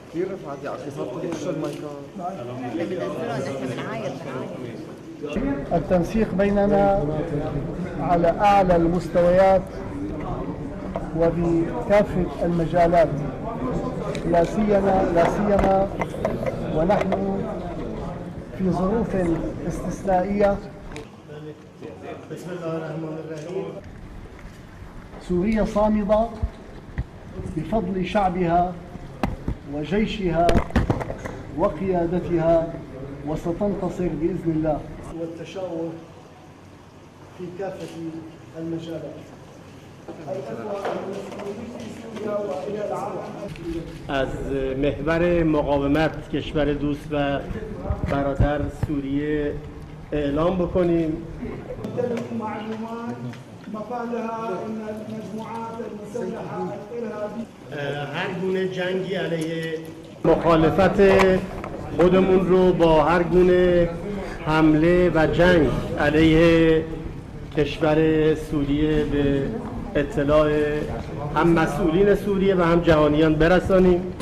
كثير رفعت يا اخي، صار كل وش المايكات. التنسيق بيننا على أعلى المستويات وبكافة المجالات، لا سيما ونحن في ظروف استثنائية. بسم الله الرحمن الرحيم. سوريا صامدة بفضل شعبها وجيشها وقيادتها، وستنتصر بإذن الله. والتشاور في كافة المجالات. از محور مقاومت کشور دوست و برادر سوریه اعلام بکنیم. معلومات مفادها ان المجموعات المسلحه الارهابيه هر گونه جنگی علیه مخالفت خودمون رو با هر گونه حمله و جنگ علیه کشور سوریه به اطلاع هم مسئولین سوریه و هم جهانیان برسانیم.